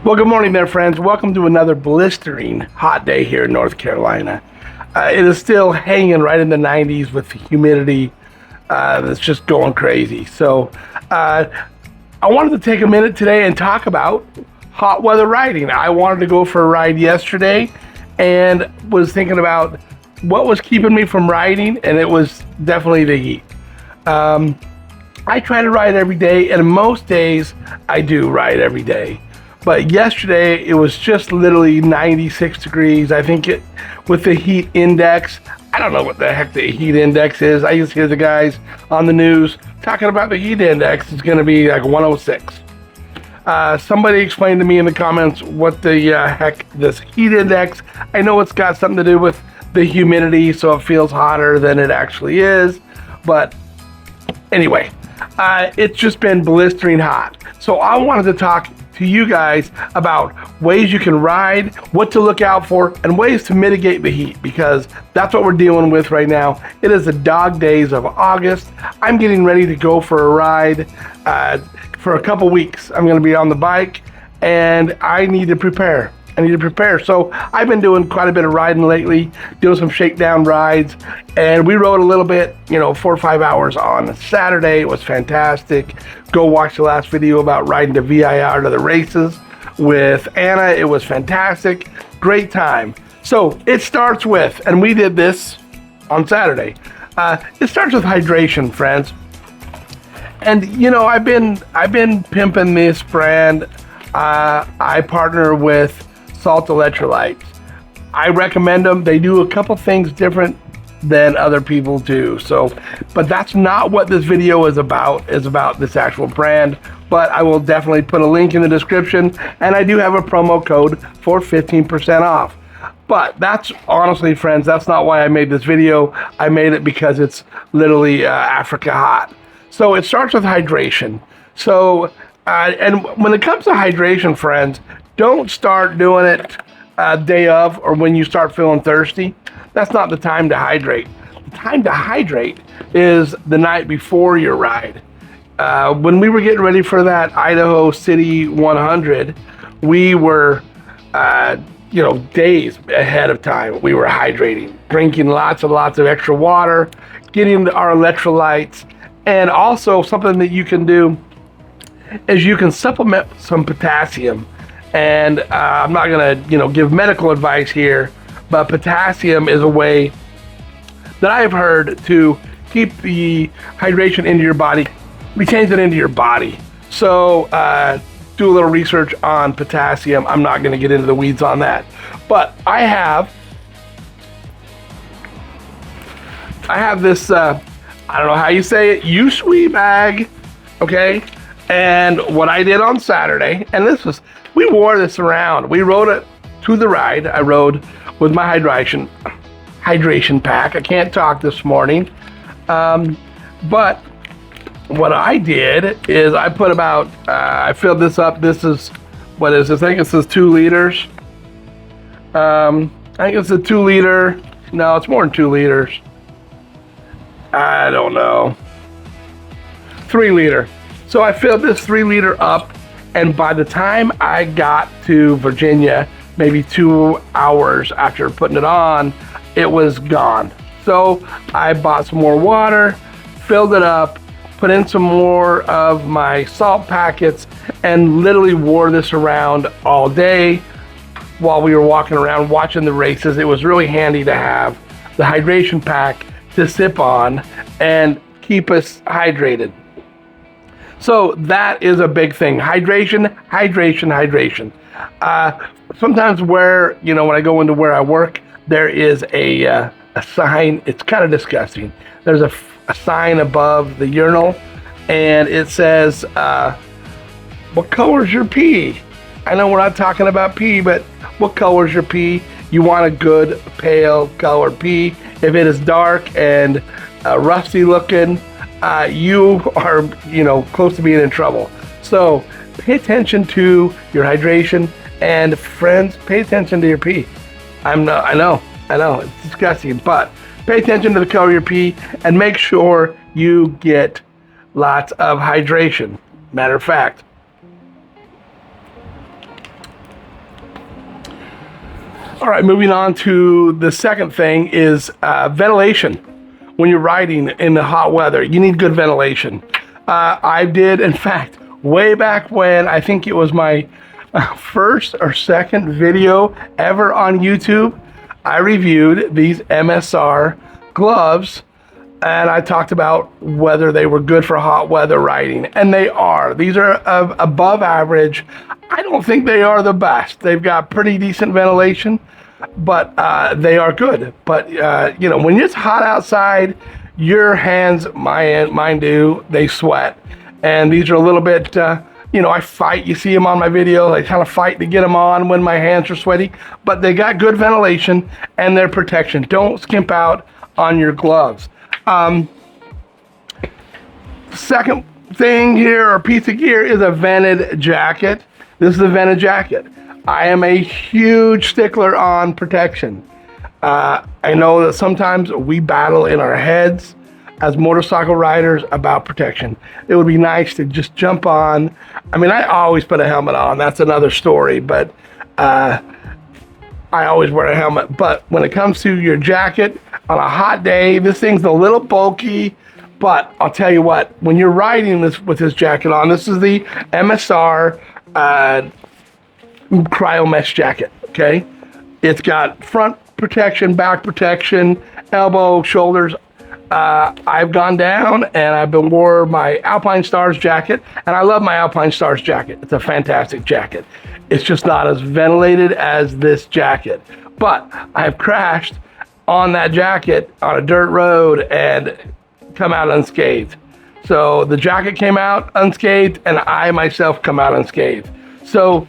Well, good morning there, friends. Welcome to another blistering hot day here in North Carolina. It is still hanging right in the 90s with the humidity that's just going crazy. So I wanted to take a minute today and talk about hot weather riding. I wanted to go for a ride yesterday and was thinking about what was keeping me from riding, and it was definitely the heat. I try to ride every day, and most days I do ride every day. But yesterday it was just literally 96 degrees. I think with the heat index, I don't know what the heck the heat index is. I just hear the guys on the news talking about the heat index is going to be like 106. Somebody explained to me in the comments what the heck this heat index. I know it's got something to do with the humidity, so it feels hotter than it actually is. But anyway, it's just been blistering hot. So I wanted to talk to you guys about ways you can ride, what to look out for, and ways to mitigate the heat, because that's what we're dealing with right now. It is the dog days of August. I'm getting ready to go for a ride for a couple weeks. I'm going to be on the bike, and I need to prepare. So I've been doing quite a bit of riding lately, doing some shakedown rides, and we rode a little bit, 4 or 5 hours on Saturday. It was fantastic. Go watch the last video about riding to VIR to the races with Anna. It was fantastic. Great time. So it starts with, and we did this on Saturday. It starts with hydration, friends. And I've been pimping this brand. I partner with Salt Electrolytes. I recommend them. They do a couple things different than other people do. But that's not what this video is about this actual brand. But I will definitely put a link in the description, and I do have a promo code for 15% off. But that's honestly, friends, that's not why I made this video. I made it because it's literally Africa hot. So it starts with hydration. So, and when it comes to hydration, friends, don't start doing it day of or when you start feeling thirsty. That's not the time to hydrate. The time to hydrate is the night before your ride. When we were getting ready for that Idaho City 100, we were, days ahead of time. We were hydrating, drinking lots of extra water, getting our electrolytes, and also something that you can do is you can supplement some potassium. And I'm not gonna, give medical advice here, but potassium is a way that I've heard to keep the hydration into your body, retains it into your body. So do a little research on potassium. I'm not gonna get into the weeds on that, but I have this, I don't know how you say it, Usui bag, okay? And what I did on Saturday, and we wore this around. We rode it to the ride. I rode with my hydration pack. I can't talk this morning. But what I did is I put about, I filled this up. This is, what is this? I think it says 2 liters. I think it's a 2 liter. No, it's more than 2 liters. I don't know. 3 liter. So I filled this 3 liter up, and by the time I got to Virginia, maybe 2 hours after putting it on, it was gone. So I bought some more water, filled it up, put in some more of my salt packets, and literally wore this around all day while we were walking around watching the races. It was really handy to have the hydration pack to sip on and keep us hydrated. So that is a big thing. Hydration. Sometimes when I go into where I work, there is a sign. It's kind of disgusting. There's a sign above the urinal, and it says, what color's your pee? I know we're not talking about pee, but what color's your pee? You want a good pale colored pee. If it is dark and rusty looking, you are, close to being in trouble. So pay attention to your hydration, and friends, pay attention to your pee. I know, it's disgusting, but pay attention to the color of your pee and make sure you get lots of hydration. Matter of fact, All right, moving on to the second thing is ventilation. When you're riding in the hot weather, you need good ventilation. I did, in fact, way back when, I think it was my first or second video ever on YouTube, I reviewed these MSR gloves, and I talked about whether they were good for hot weather riding, and they are. These are above average. I don't think they are the best. They've got pretty decent ventilation, but they are good. But you know, when it's hot outside, your hands, mine do, they sweat, and these are a little bit. You know, I fight. You see them on my videos. I kind of fight to get them on when my hands are sweaty, but they got good ventilation and their protection. Don't skimp out on your gloves. Second thing here, or piece of gear, is a vented jacket. This is a vented jacket. I am a huge stickler on protection. I know that sometimes we battle in our heads as motorcycle riders about protection. It would be nice to just jump on. I mean, I always put a helmet on. That's another story, but I always wear a helmet. But when it comes to your jacket on a hot day, this thing's a little bulky, but I'll tell you what, when you're riding this with this jacket on, this is the MSR cryo mesh jacket, okay? It's got front protection, back protection, elbow, shoulders. I've gone down and I've been wore my Alpine Stars jacket, and I love my Alpine Stars jacket. It's a fantastic jacket. It's just not as ventilated as this jacket. But I've crashed on that jacket on a dirt road and come out unscathed. So the jacket came out unscathed, and I myself come out unscathed. So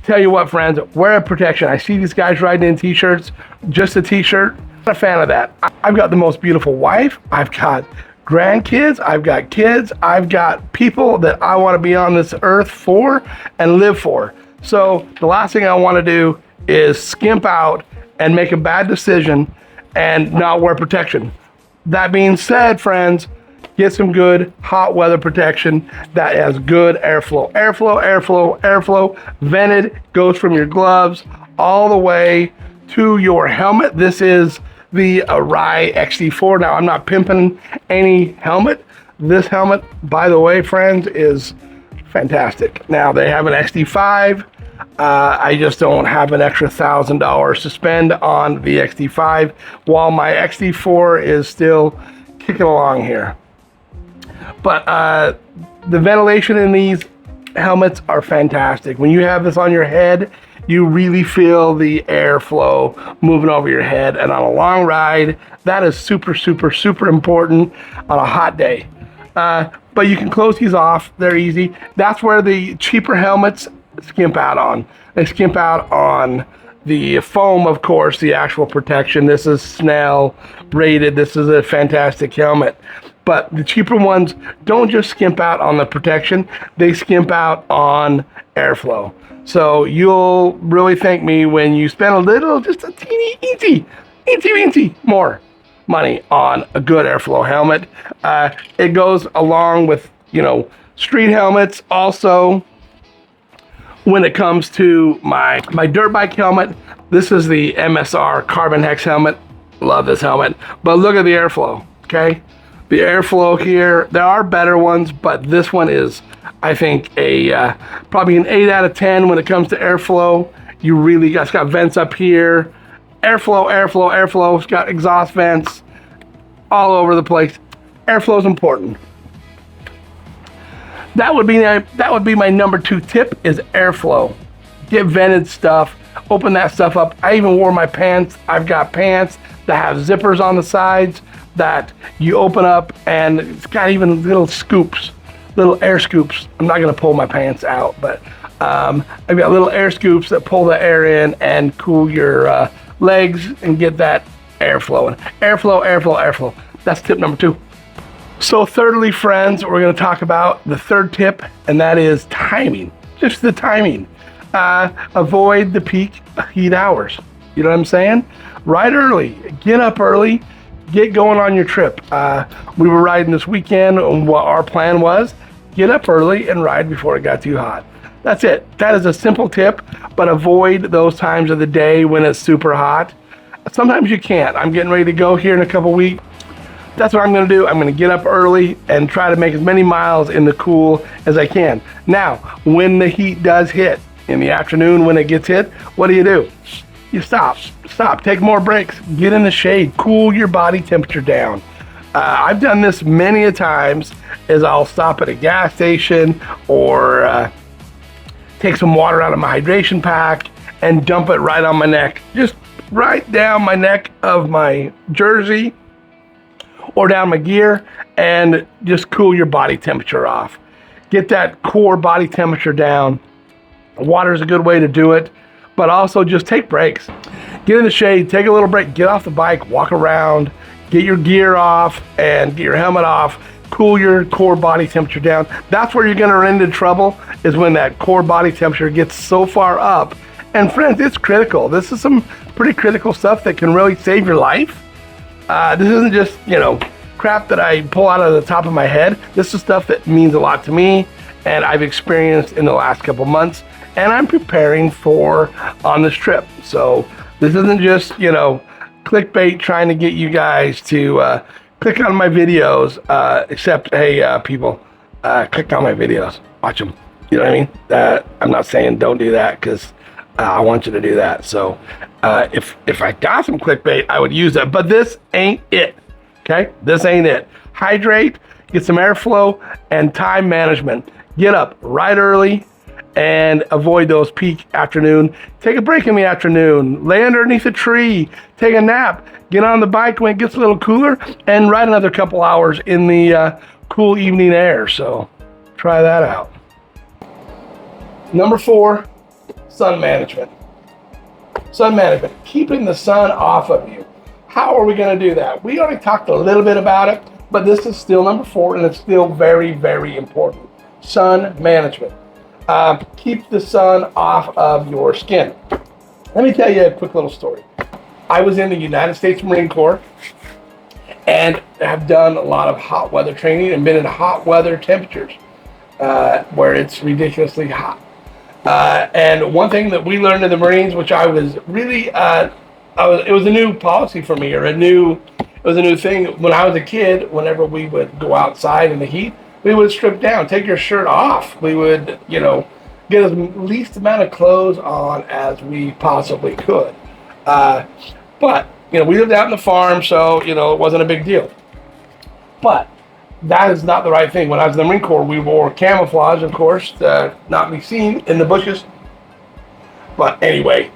tell you what, friends, wear a protection. I see these guys riding in t-shirts, just a t-shirt. Not a fan of that. I've got the most beautiful wife. I've got grandkids. I've got kids. I've got people that I want to be on this earth for and live for. So the last thing I want to do is skimp out and make a bad decision and not wear protection. That being said, friends, get some good hot weather protection that has good airflow. Airflow, airflow, airflow. Vented, goes from your gloves all the way to your helmet. This is the Arai XD4. Now, I'm not pimping any helmet. This helmet, by the way, friends, is fantastic. Now, they have an XD5. I just don't have an extra $1,000 to spend on the XD5, while my XD4 is still kicking along here. But the ventilation in these helmets are fantastic. When you have this on your head, you really feel the airflow moving over your head. And on a long ride, that is super, super, super important on a hot day. But you can close these off. They're easy. That's where the cheaper helmets skimp out on. They skimp out on the foam, of course, the actual protection. This is Snell rated. This is a fantastic helmet. But the cheaper ones don't just skimp out on the protection, they skimp out on airflow. So you'll really thank me when you spend a little, just a teeny more money on a good airflow helmet. It goes along with, you know, street helmets. Also, when it comes to my dirt bike helmet, this is the MSR Carbon Hex helmet. Love this helmet. But look at the airflow, okay? The airflow here, there are better ones, but this one is, I think, probably an 8 out of 10 when it comes to airflow. You really got, it's got vents up here. Airflow, airflow, airflow. It's got exhaust vents all over the place. Airflow is important. That would be my number 2 tip, is airflow. Get vented stuff. Open that stuff up. I even wore my pants. I've got pants that have zippers on the sides that you open up, and it's got even little scoops, little air scoops. I'm not gonna pull my pants out, but I've got little air scoops that pull the air in and cool your legs and get that air flowing. Airflow, airflow, airflow. That's tip number 2. So thirdly, friends, we're gonna talk about the third tip, and that is timing. Just the timing. Avoid the peak heat hours. You know what I'm saying? Ride early, get up early, get going on your trip. We were riding this weekend, and what our plan was, get up early and ride before it got too hot. That's it. That is a simple tip, but avoid those times of the day when it's super hot. Sometimes you can't. I'm getting ready to go here in a couple weeks. That's what I'm going to do. I'm going to get up early and try to make as many miles in the cool as I can. Now, when the heat does hit in the afternoon, when it gets hit, what do? You stop, take more breaks, get in the shade, cool your body temperature down. I've done this many a times, as I'll stop at a gas station or take some water out of my hydration pack and dump it right on my neck, just right down my neck of my jersey or down my gear, and just cool your body temperature off. Get that core body temperature down. Water is a good way to do it, but also just take breaks. Get in the shade, take a little break, get off the bike, walk around, get your gear off and get your helmet off, cool your core body temperature down. That's where you're gonna run into trouble, is when that core body temperature gets so far up. And friends, it's critical. This is some pretty critical stuff that can really save your life. This isn't just, crap that I pull out of the top of my head. This is stuff that means a lot to me and I've experienced in the last couple months, and I'm preparing for on this trip. So this isn't just, clickbait trying to get you guys to click on my videos, except, hey, people, click on my videos, watch them. You know what I mean? I'm not saying don't do that, because I want you to do that. So if I got some clickbait, I would use that, but this ain't it. Okay, this ain't it. Hydrate, get some airflow, and time management. Get up right early and avoid those peak afternoon. Take a break in the afternoon, lay underneath a tree, take a nap, get on the bike when it gets a little cooler, and ride another couple hours in the cool evening air. So try that out. Number 4, sun management. Sun management, keeping the sun off of you. How are we going to do that? We already talked a little bit about it, but this is still number 4, and it's still very, very important. Sun management. Keep the sun off of your skin. Let me tell you a quick little story. I was in the United States Marine Corps and have done a lot of hot weather training and been in hot weather temperatures where it's ridiculously hot. And one thing that we learned in the Marines, which I was really, it was a new policy for me, or it was a new thing. When I was a kid, whenever we would go outside in the heat, we would strip down, take your shirt off. We would, get as least amount of clothes on as we possibly could. But, we lived out in the farm, so, it wasn't a big deal. But that is not the right thing. When I was in the Marine Corps, we wore camouflage, of course, to not be seen in the bushes. But anyway,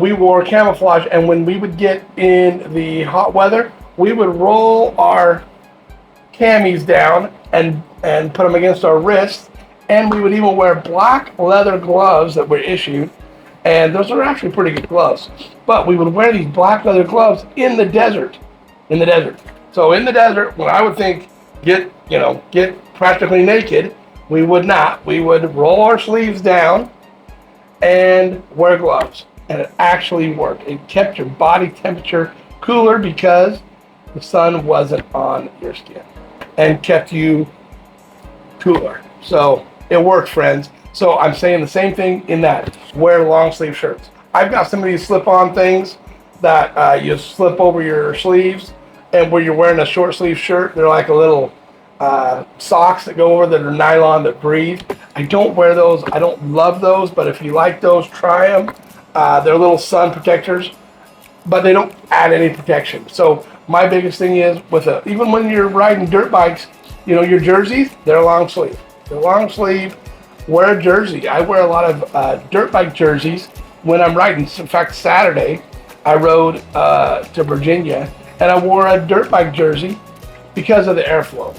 we wore camouflage, and when we would get in the hot weather, we would roll our camis down and put them against our wrists, and we would even wear black leather gloves that were issued, and those are actually pretty good gloves. But we would wear these black leather gloves in the desert. So in the desert, when I would think get practically naked, we would not. We would roll our sleeves down and wear gloves. And it actually worked. It kept your body temperature cooler because the sun wasn't on your skin and kept you cooler. So it worked, friends. So I'm saying the same thing in that. Wear long sleeve shirts. I've got some of these slip-on things that you slip over your sleeves, and where you're wearing a short sleeve shirt, they're like a little socks that go over that are nylon that breathe. I don't wear those. I don't love those, but if you like those, try them. They're little sun protectors, but they don't add any protection. So my biggest thing is even when you're riding dirt bikes, your jerseys, they're long sleeve. They're long sleeve. Wear a jersey. I wear a lot of dirt bike jerseys when I'm riding. In fact, Saturday I rode to Virginia and I wore a dirt bike jersey because of the airflow.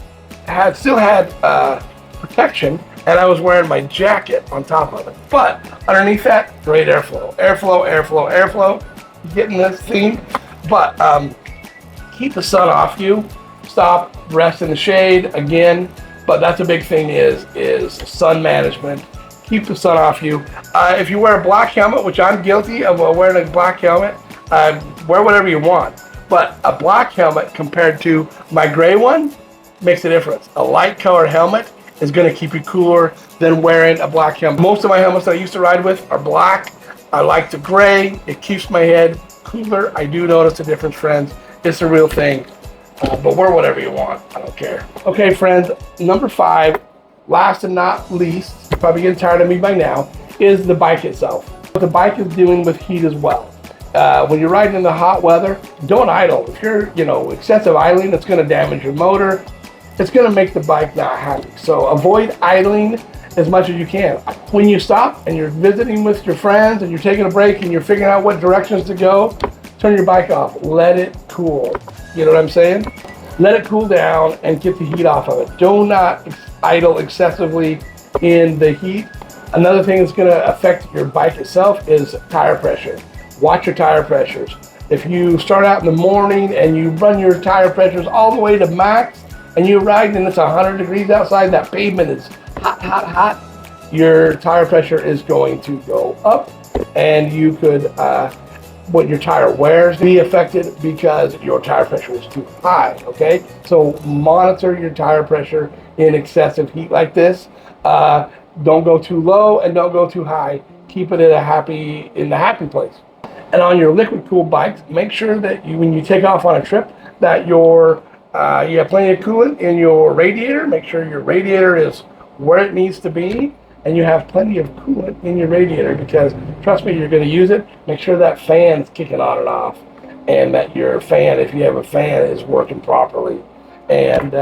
Still had protection, and I was wearing my jacket on top of it. But underneath that, great airflow. Airflow. Getting this theme. But keep the sun off you. Stop, rest in the shade again. But that's a big thing is sun management. Keep the sun off you. If you wear a black helmet, which I'm guilty of wearing a black helmet, wear whatever you want. But a black helmet compared to my gray one makes a difference. A light colored helmet is going to keep you cooler than wearing a black helmet. Most of my helmets that I used to ride with are black. I like the gray. It keeps my head cooler. I do notice a difference, friends. It's a real thing. But wear whatever you want. I don't care. Okay, friends, number 5, last and not least, you're probably getting tired of me by now, is the bike itself. What the bike is dealing with heat as well. When you're riding in the hot weather, don't idle. If you're, excessive idling, it's going to damage your motor. It's going to make the bike not happy. So avoid idling as much as you can. When you stop and you're visiting with your friends and you're taking a break and you're figuring out what directions to go, turn your bike off. Let it cool. You know what I'm saying? Let it cool down and get the heat off of it. Do not idle excessively in the heat. Another thing that's going to affect your bike itself is tire pressure. Watch your tire pressures. If you start out in the morning and you run your tire pressures all the way to max and you're riding and it's 100 degrees outside, that pavement is hot, your tire pressure is going to go up, and you could, what your tire wears, be affected because your tire pressure is too high, okay? So monitor your tire pressure in excessive heat like this. Don't go too low and don't go too high. Keep it in the happy place. And on your liquid cooled bikes, make sure that when you take off on a trip, that you have plenty of coolant in your radiator. Make sure your radiator is where it needs to be, and you have plenty of coolant in your radiator, because trust me, you're going to use it. Make sure that fan's kicking on and off, and that your fan, if you have a fan, is working properly. And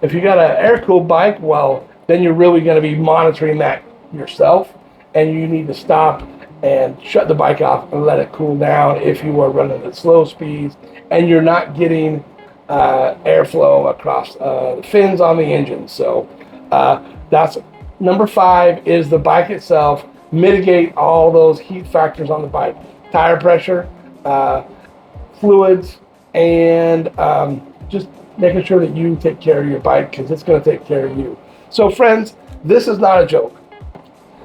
if you got an air-cooled bike, well, then you're really going to be monitoring that yourself, and you need to stop and shut the bike off and let it cool down if you are running at slow speeds and you're not getting airflow across the fins on the engine. So that's number 5, is the bike itself. Mitigate all those heat factors on the bike: tire pressure, fluids, and just making sure that you take care of your bike, because it's going to take care of you. So friends, this is not a joke.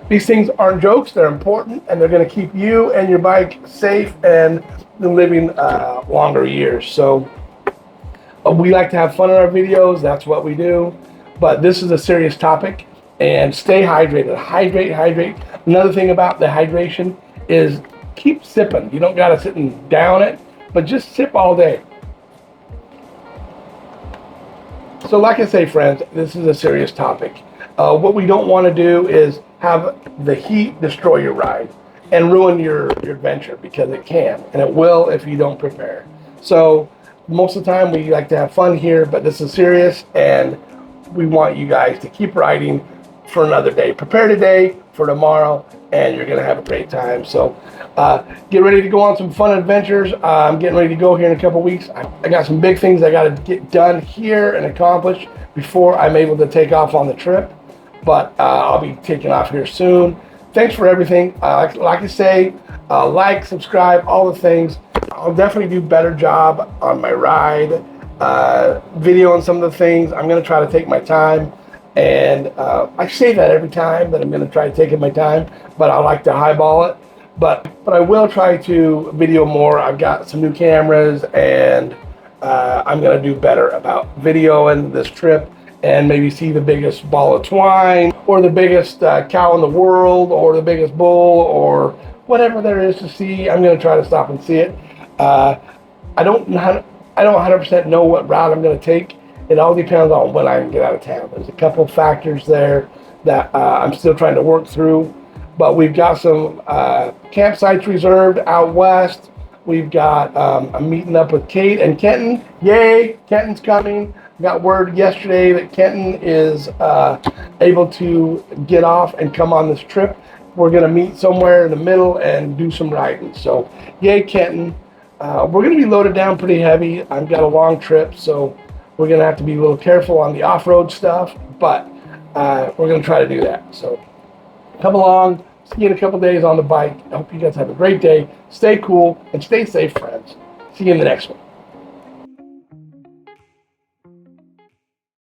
These things aren't jokes. They're important, and they're going to keep you and your bike safe and living longer years. So we like to have fun in our videos. That's what we do. But this is a serious topic, and stay hydrated. Hydrate. Another thing about the hydration is keep sipping. You don't got to sit and down it, but just sip all day. So like I say, friends, this is a serious topic. What we don't want to do is have the heat destroy your ride and ruin your adventure, because it can, and it will if you don't prepare. So most of the time we like to have fun here, but this is serious, and we want you guys to keep riding for another day. Prepare today for tomorrow, and you're going to have a great time. So get ready to go on some fun adventures. I'm getting ready to go here in a couple weeks. I got some big things I got to get done here and accomplish before I'm able to take off on the trip. But I'll be taking off here soon. Thanks for everything. Like I say, like, subscribe, all the things. I'll definitely do a better job on my ride, video on some of the things. I'm going to try to take my time. And I say that every time, that I'm going to try taking my time, but I like to highball it. But I will try to video more. I've got some new cameras, and I'm going to do better about videoing this trip, and maybe see the biggest ball of twine, or the biggest cow in the world, or the biggest bull, or whatever there is to see. I'm going to try to stop and see it. I don't 100% know what route I'm going to take. It all depends on when I can get out of town. There's a couple factors there that I'm still trying to work through, but we've got some campsites reserved out west. We've got a meeting up with Kate and Kenton. Yay, Kenton's coming. Got word yesterday that Kenton is able to get off and come on this trip. We're going to meet somewhere in the middle and do some riding. So yay, Kenton. We're going to be loaded down pretty heavy. I've got a long trip, so we're going to have to be a little careful on the off-road stuff, but we're going to try to do that. So come along. See you in a couple days on the bike. I hope you guys have a great day. Stay cool and stay safe, friends. See you in the next one.